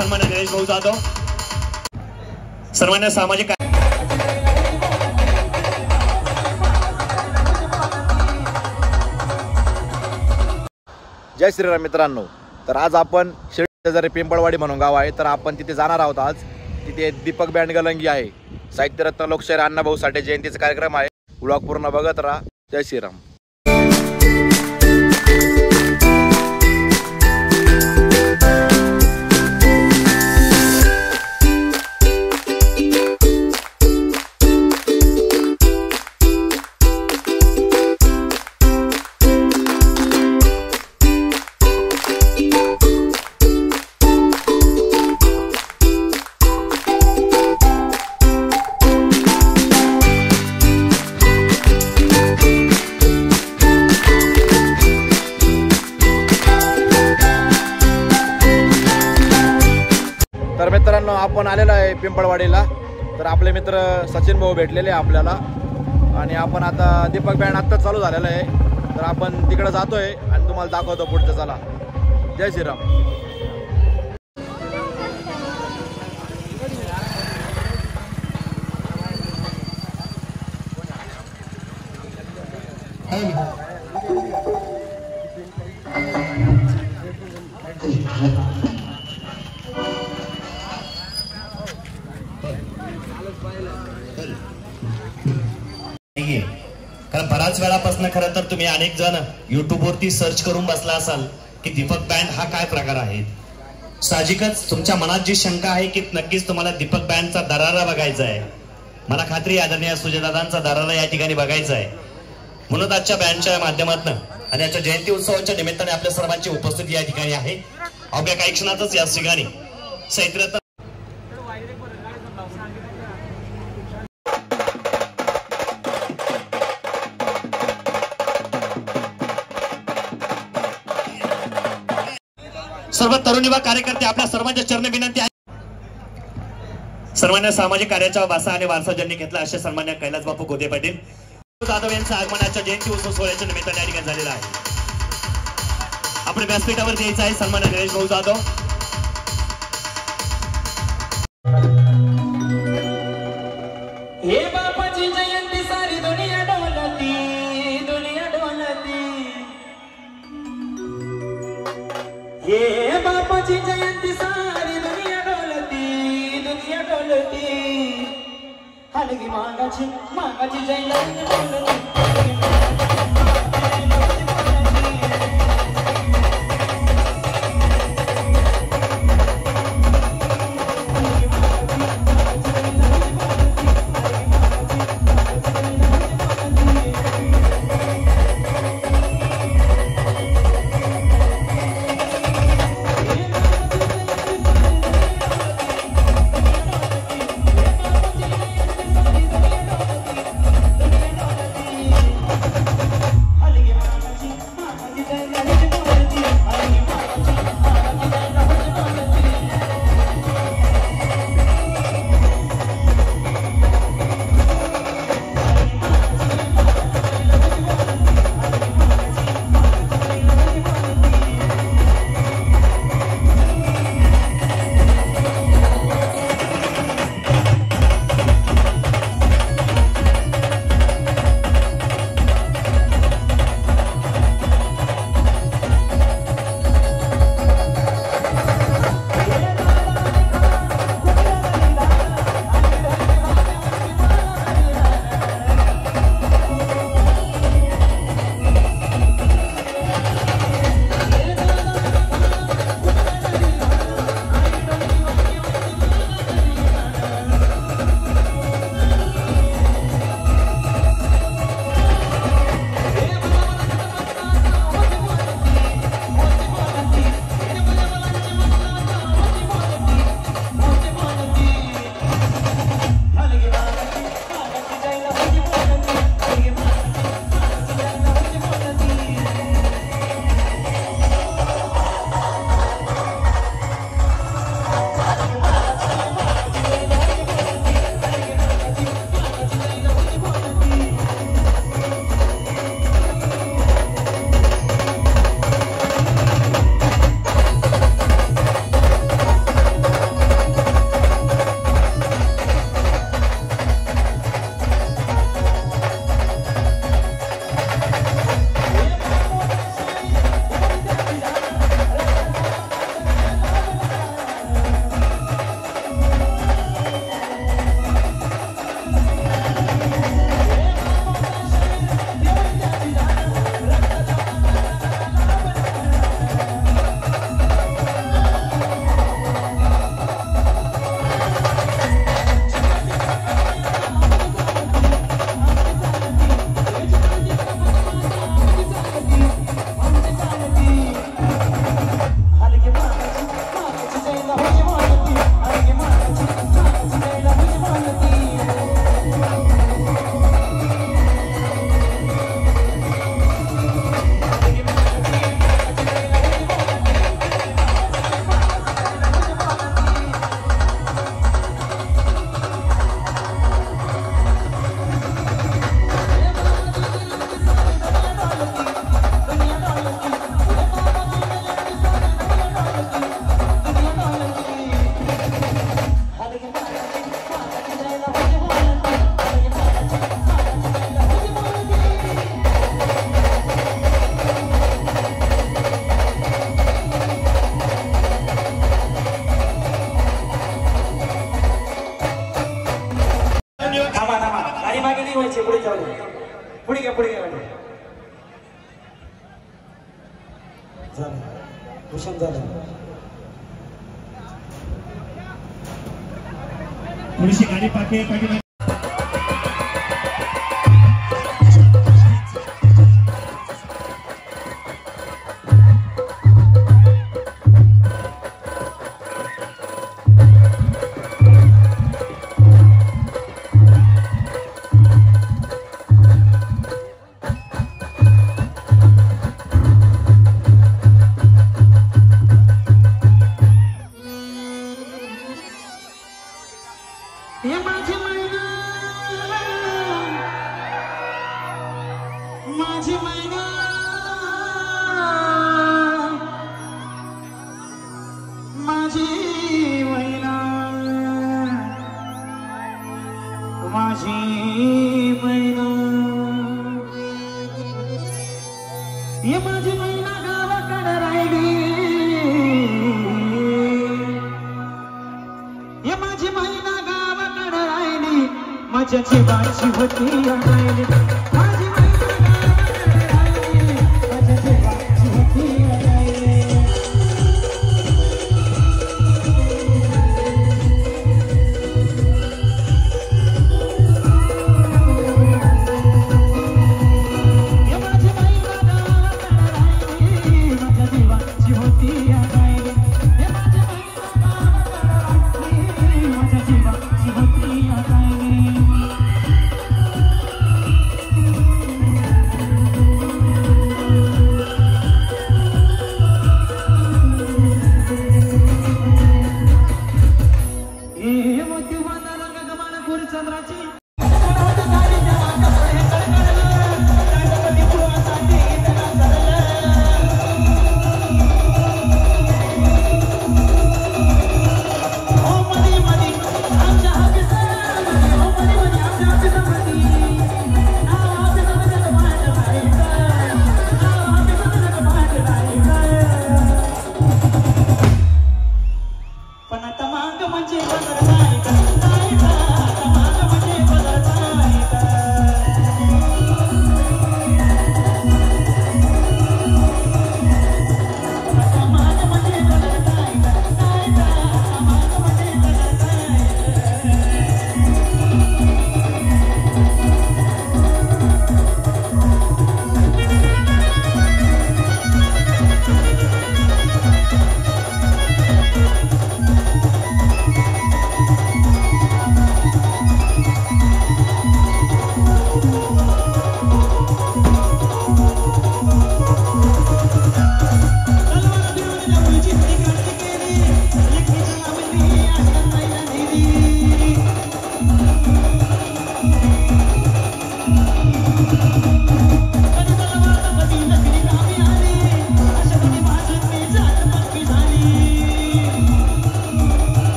सन्मान्य गणेश भाऊ जाधव, सर्वांना सामाजिक जय श्रीराम मित्रांनो. तर आज आपण शेजारी पिंपळवाडी म्हणून गाव आहे, तर आपण तिथे जाणार आहोत. आज तिथे दीपक बँड गलंगी आहे. साहित्यरत्न लोकशाहीर अण्णाभाऊ साठे जयंतीचा कार्यक्रम आहे. व्लॉग पूर्ण बघत राहा. जय श्रीराम. तर मित्रांनो, आपण आलेलो आहे पिंपळवाडीला. तर आपले मित्र सचिन भाऊ भेटलेले आपल्याला, आणि आपण आता दीपक बँड आत्ताच चालू झालेलं आहे. तर आपण तिकडे जातोय आणि तुम्हाला दाखवतो पुढचं. चला. जय श्रीराम. कारण बराच वेळापासून खरं तर तुम्ही अनेक जण युट्यूब वरती सर्च करून बसला असाल की दीपक बँड हा काय प्रकार आहे. साहजिकच तुमच्या मनात जी शंका आहे की नक्कीच तुम्हाला दीपक बँडचा दरारा बघायचा आहे. मला खात्री आदरणीय सुजयदादांचा दरारा या ठिकाणी बघायचा आहे. म्हणून आजच्या बँडच्या माध्यमातून आणि आजच्या जयंती उत्सवाच्या निमित्ताने आपल्या सर्वांची उपस्थिती या ठिकाणी आहे. अवघ्या काही क्षणातच या ठिकाणी साहित्यरत्न सर्व तरुण युवा कार्यकर्ते आपल्या सर्वांच्या चरणी विनंती आहे. सर्वांना सामाजिक कार्याचा वासा आणि वारसा ज्यांनी घेतला असे सन्मान्य कैलास बापू गोदे पाटील जाधव यांच्या आगमनाच्या जयंती उत्सव सोहळ्याच्या निमित्ताने या ठिकाणी झालेला आहे. आपण व्यासपीठावर द्यायचं आहे सन्मान्य गणेश भाऊ जाधव. हे बापाची जयंती सारी दुनिया डोलती, दुनिया डोलती. हे बापाची जयंती सारी दुनिया डोलती, दुनिया डोलती. हलगी मागाची मागाची जयंती डोलती. भूषण झालं थोडीशी गाडी पाठी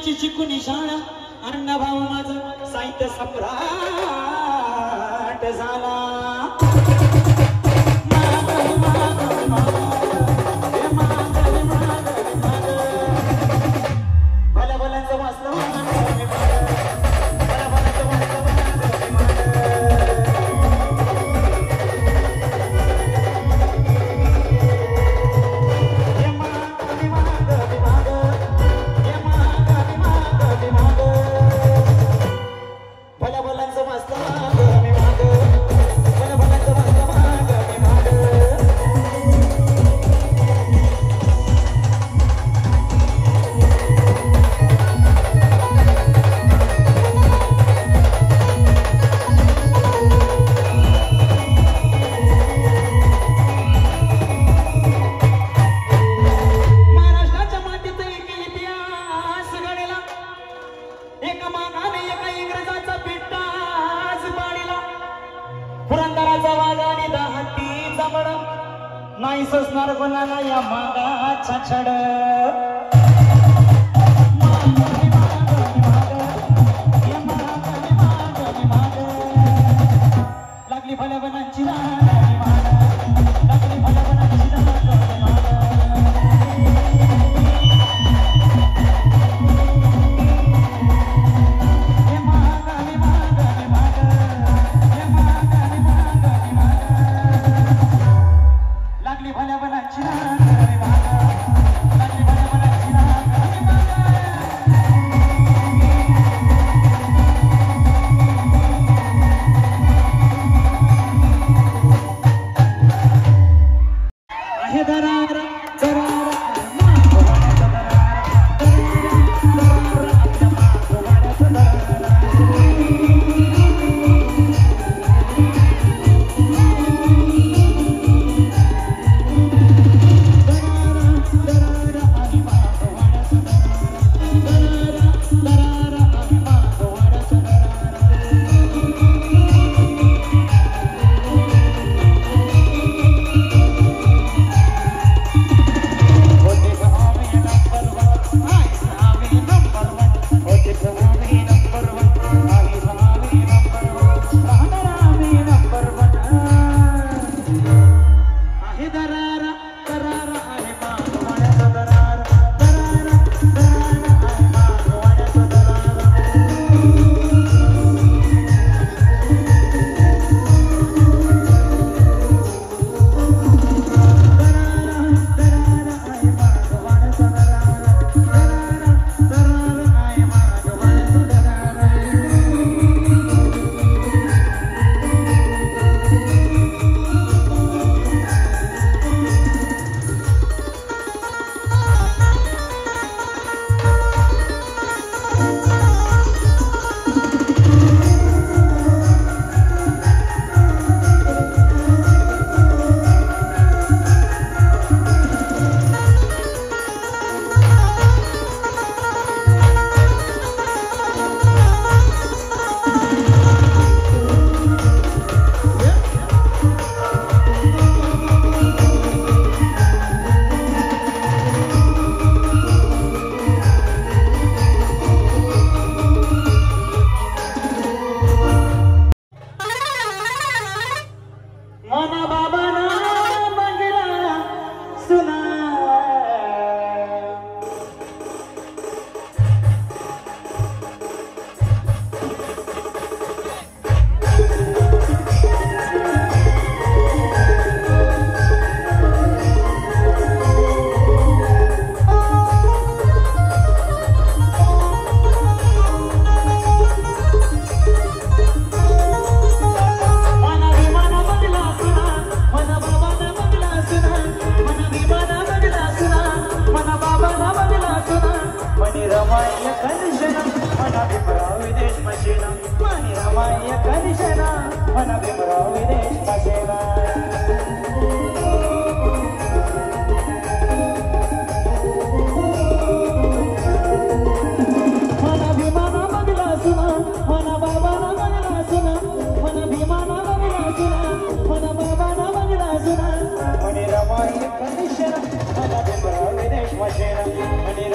विज्ञानाची शिकून शाळा अण्णा भाऊ माझं साहित्य सम्राट झाला भल्या भल्यांचं वाचलं नाही ससणार कोणाला या मागाचा छड लागली भल्या बनांची लागली भल्या बनांची लागली भल्या बनांची आहे दरार दरार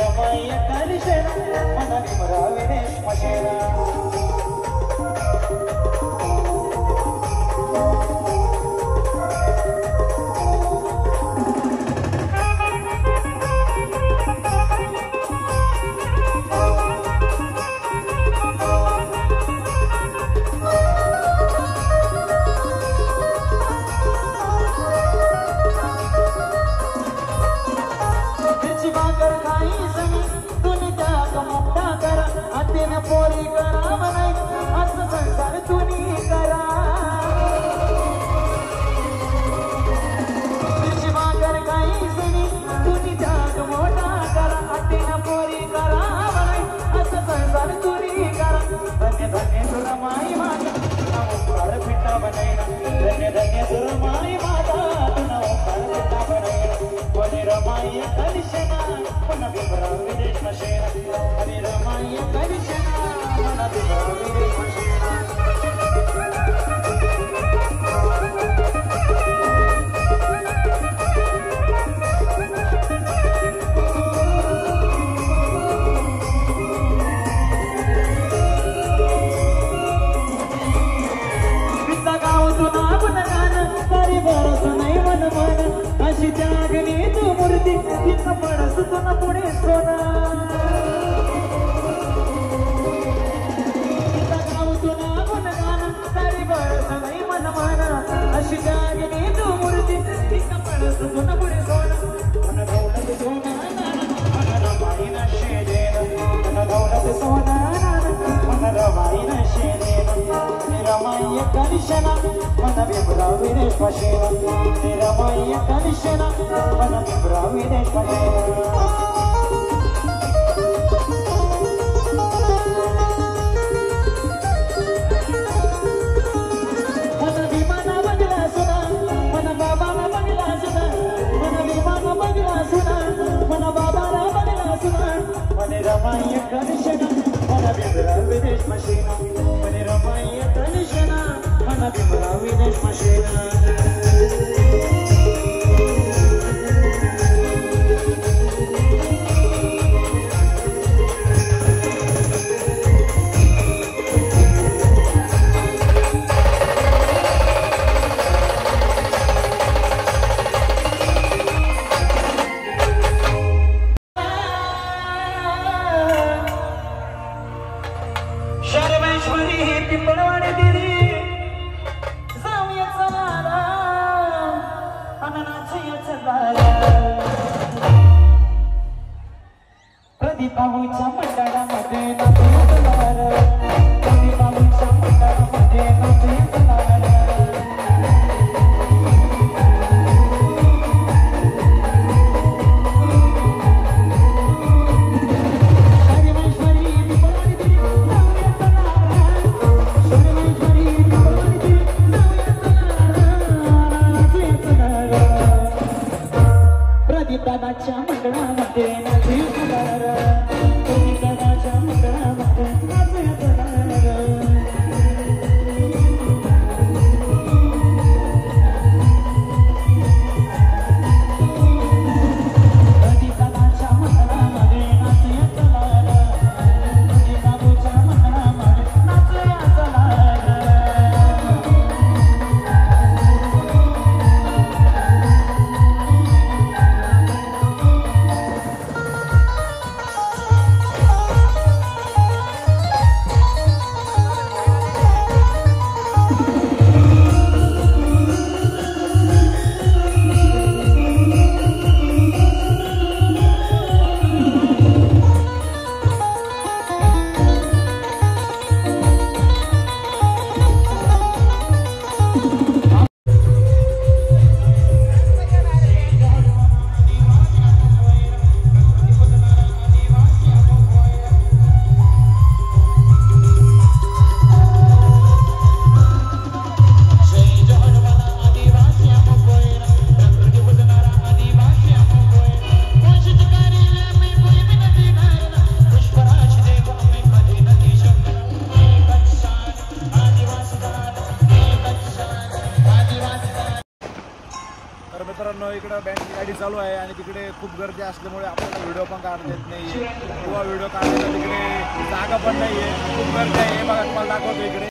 रमाय कलिशेना मन विमरा विदेश मशेना पोरी करा म्हणाय असं संसार तुम्ही करा तिची मागर काही सणी तुम्ही त्याग मोठा करा आतीनं पोरी करा म्हणाय असं संसार तुम्ही करा धन्य धन्य सुरमाई माता तुला ओंकार पिता बनायला धन्य धन्य सुरमाई माता तुला ओंकार पिता बनायला कोणी रमाई कलिशना पण विभ्रा विदेश मशेना आणि रमाई कलिशना अशी त्यागनी तू मूर्ती तिथं पडस तुला पुढे सोना अशी त्यागनी तू मूर्ती तिथं पडस तुला पुढे सोना मन दौलत सोना मन रमाई नशे देना मन दौलत सोना मन रमाई नशे देना रमाई कलिशना मन विभ्रा विदेश मशेना रमाई कलिशना मन विभ्रा विदेश मशेना रमाई कलिशना मन विभ्रा विदेश मशेना रमाई कलिशना मन विभ्रा विदेश मशेना प्रदीपाऊच्या मंडळामध्ये नाचणार प्रदीपाऊच्या मंडळामध्ये नाचणार प्रदीपाच्या मंडळामध्ये नाचणार प्रदीपाच्या मंडळामध्ये नाचणार प्रदीपाच्या मंडळामध्ये नाचणार प्रदीपाच्या मंडळामध्ये नाचणार इकडं बँडची गाडी चालू आहे आणि तिकडे खूप गर्दी असल्यामुळे आपल्याला व्हिडिओ पण काढता येत नाही किंवा व्हिडिओ काढायला तिकडे जागा पण नाही आहे, खूप गर्दी आहे. हे बघा तुम्हाला दाखवतो इकडे